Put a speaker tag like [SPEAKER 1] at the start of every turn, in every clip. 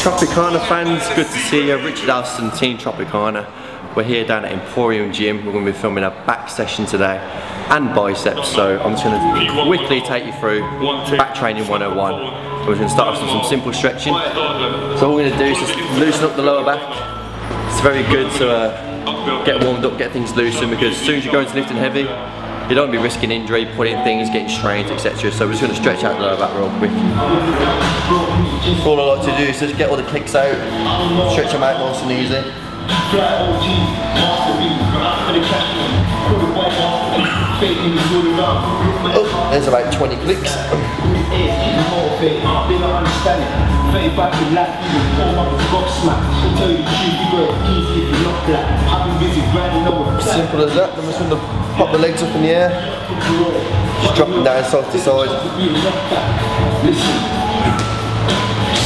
[SPEAKER 1] Tropicana fans, good to see you. Rich Elston, Team Tropicana. We're here down at Emporium Gym. We're going to be filming a back session today and biceps, so I'm just going to quickly take you through back training 101. We're going to start off with some simple stretching. So all we're going to do is just loosen up the lower back. It's very good to get warmed up, get things loosened, because as soon as you go into lifting heavy, you don't want to be risking injury, putting things, getting strained, etc. So we're just going to stretch out the lower back real quick. All I like to do is just get all the clicks out, stretch them out nice and easy. Oh, there's about 20 clicks. Simple as that. I'm just going to pop the legs up in the air, just drop them down side to side.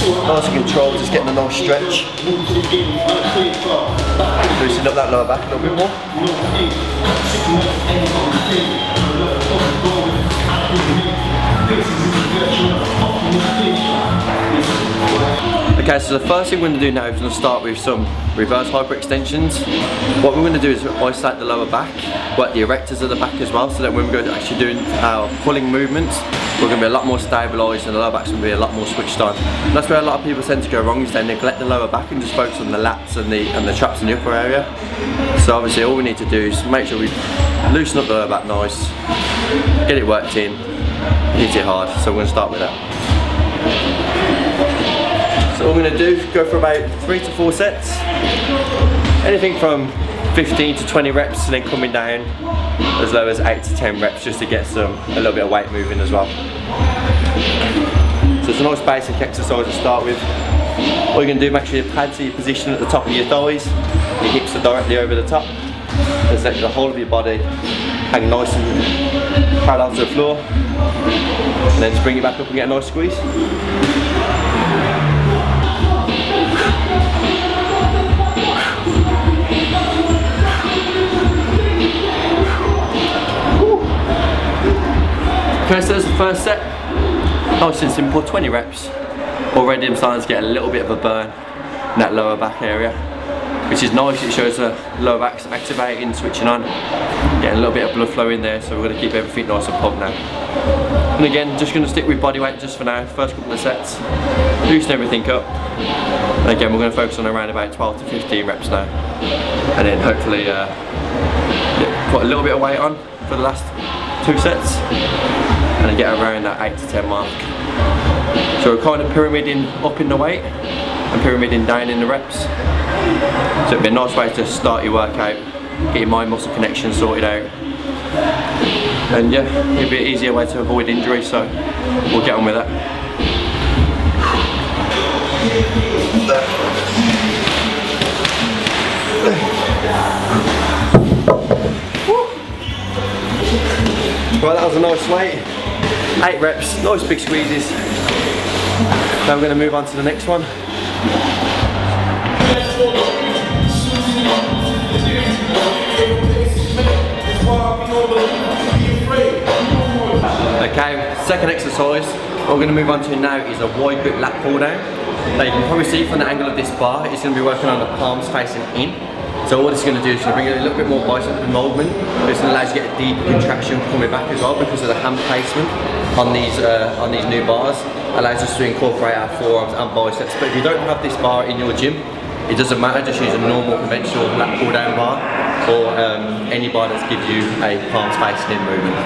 [SPEAKER 1] Nice and controlled, just getting a nice stretch. Loosen up that lower back a little bit more. Okay, so the first thing we're going to do now is we're going to start with some reverse hyperextensions. What we're going to do is isolate the lower back, work the erectors of the back as well, so that when we go to actually doing our pulling movements, we're going to be a lot more stabilised and the lower back's going to be a lot more switched on. And that's where a lot of people tend to go wrong, is they neglect the lower back and just focus on the lats and the traps in the upper area. So obviously all we need to do is make sure we loosen up the lower back nice, get it worked in, hit it hard. So we're going to start with that. So what we're going to do is go for about 3 to 4 sets, anything from 15 to 20 reps, and then coming down as low as 8 to 10 reps, just to get a little bit of weight moving as well. So it's a nice basic exercise to start with. All you're going to do, make sure your pads are your position at the top of your thighs, your hips are directly over the top, just let the whole of your body hang nice and parallel to the floor, and then just bring it back up and get a nice squeeze. Okay, so that's the first set. Nice and simple, 20 reps. Already I'm starting to get a little bit of a burn in that lower back area, which is nice. It shows the lower back's activating, switching on, getting a little bit of blood flow in there, so we're going to keep everything nice and pumped now. And again, just going to stick with body weight just for now, first couple of sets, loosen everything up. And again, we're going to focus on around about 12 to 15 reps now, and then hopefully put a little bit of weight on for the last 2 sets, and then get around that 8 to 10 mark. So we're kind of pyramiding up in the weight and pyramiding down in the reps. So it'd be a nice way to start your workout, get your mind muscle connection sorted out, and yeah, it'd be an easier way to avoid injury, so we'll get on with that. Right, that was a nice weight. 8 reps, nice big squeezes. Now we're going to move on to the next one. Okay, second exercise. What we're going to move on to now is a wide grip lat pull down. Now you can probably see from the angle of this bar, it's going to be working on the palms facing in. So what it's going to do is going to bring a little bit more bicep involvement, but it's going to allow you to get a deeper contraction coming back as well, because of the hand placement on these new bars. Allows us to incorporate our forearms and biceps. But if you don't have this bar in your gym, it doesn't matter, just use a normal conventional lat pull down bar, or any bar that gives you a palms facing in movement.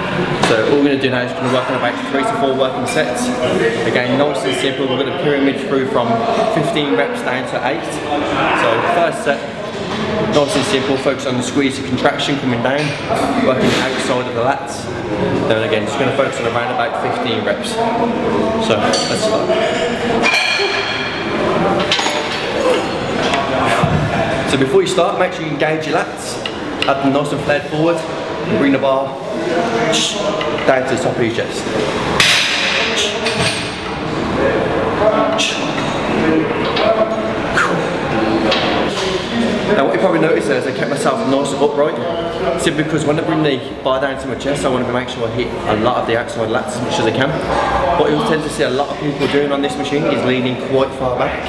[SPEAKER 1] So all we're going to do now is going to work on about 3 to 4 working sets. Again, nice and simple. We're going to pyramid through from 15 reps down to 8. So first set, nice and simple, focus on the squeeze and contraction coming down, working outside of the lats. Then again, just going to focus on around about 15 reps. So let's start. So before you start, make sure you engage your lats, have them nice and flared forward, and bring the bar down to the top of your chest. Now what you probably noticed there is I kept myself nice and upright, simply because when I bring the bar down to my chest, I want to make sure I hit a lot of the outside lats as much as I can. What you'll tend to see a lot of people doing on this machine is leaning quite far back.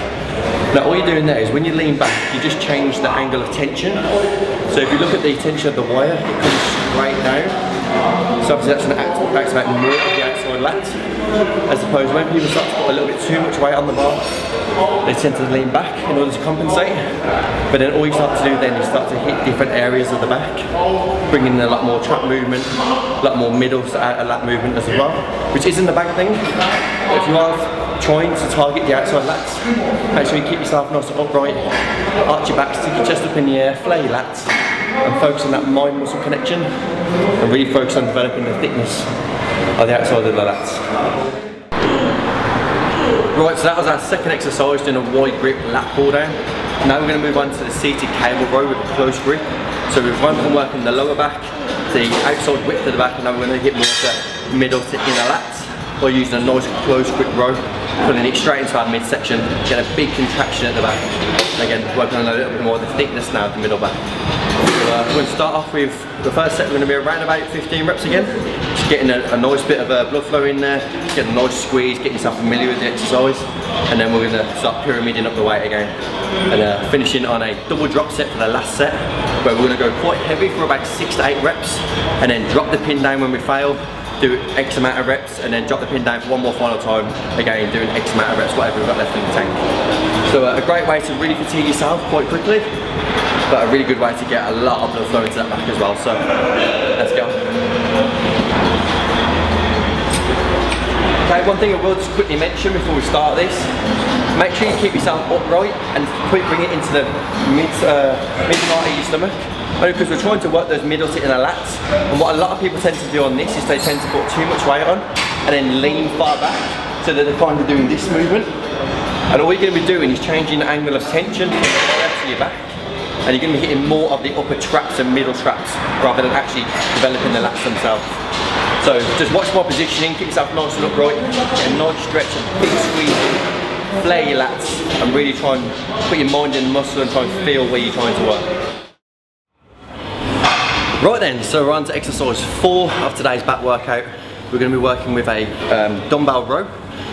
[SPEAKER 1] Now all you're doing there is when you lean back, you just change the angle of tension. So if you look at the tension of the wire, it comes straight down. So obviously that's going to activate more of the outside lats. As opposed to when people start to put a little bit too much weight on the bar, they tend to lean back in order to compensate. But then all you start to do then is start to hit different areas of the back, bringing in a lot more trap movement, a lot more middle to outer lat movement as well, which isn't a bad thing. If you are trying to target the outside lats, make sure you keep yourself nice and upright, arch your back, stick your chest up in the air, flare your lats, and focus on that mind muscle connection, and really focus on developing the thickness of the outside of the lats. Right, so that was our second exercise, doing a wide grip lat pull down. Now we're going to move on to the seated cable row with a close grip. So we've gone from working the lower back, the outside width of the back, and now we're going to hit more of the middle to inner lats by using a nice close grip row, pulling it straight into our midsection, get a big contraction at the back. And again, working on a little bit more of the thickness now of the middle back. So we're going to start off with the first set. We're going to be around about 15 reps again. Just getting a nice bit of blood flow in there, getting a nice squeeze, getting yourself familiar with the exercise, and then we're going to start pyramiding up the weight again. And finishing on a double drop set for the last set, where we're going to go quite heavy for about 6 to 8 reps, and then drop the pin down when we fail, do X amount of reps, and then drop the pin down for one more final time, again doing X amount of reps, whatever we've got left in the tank. So a great way to really fatigue yourself quite quickly, but a really good way to get a lot of blood flow into that back as well. So let's go. Okay, one thing I will just quickly mention before we start this, make sure you keep yourself upright and bring it into the mid-part of your stomach. Only because we're trying to work those middle to inner lats, and what a lot of people tend to do on this is they tend to put too much weight on and then lean far back, so that they're kind of doing this movement. And all you're going to be doing is changing the angle of tension from the wire to your back, and you're going to be hitting more of the upper traps and middle traps rather than actually developing the lats themselves. So just watch my positioning, keep yourself nice and upright, get a nice stretch and big squeeze in, flare your lats, and really try and put your mind in the muscle and try and feel where you're trying to work. Right then, so we're on to exercise 4 of today's back workout. We're going to be working with a dumbbell row,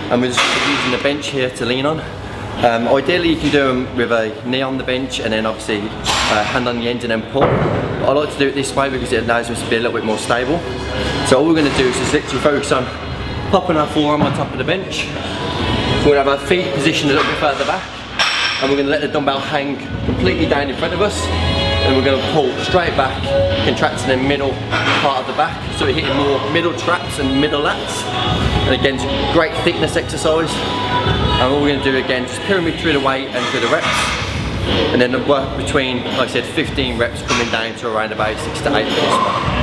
[SPEAKER 1] and we're just using the bench here to lean on. Ideally you can do them with a knee on the bench and then obviously hand on the end and then pull. But I like to do it this way because it allows us to be a little bit more stable. So all we're going to do is just literally focus on popping our forearm on top of the bench. We're going to have our feet positioned a little bit further back, and we're going to let the dumbbell hang completely down in front of us, and we're going to pull straight back, contracting the middle part of the back, so we're hitting more middle traps and middle lats. And again, it's a great thickness exercise. And all we're going to do again, just pyramid through the weight and through the reps, and then work between, like I said, 15 reps coming down to around about 6 to 8 minutes.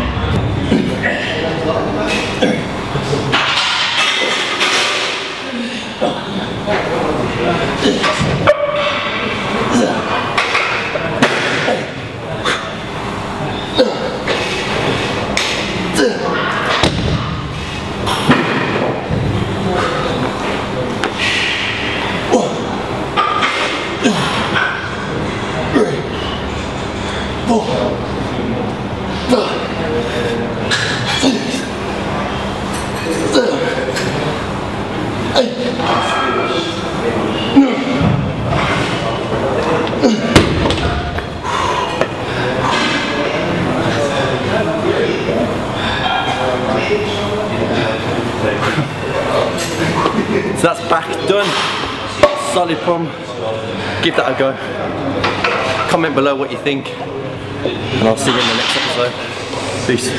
[SPEAKER 1] So that's back done, solid pump. Give that a go. Comment below what you think, and I'll see you in the next episode. Peace.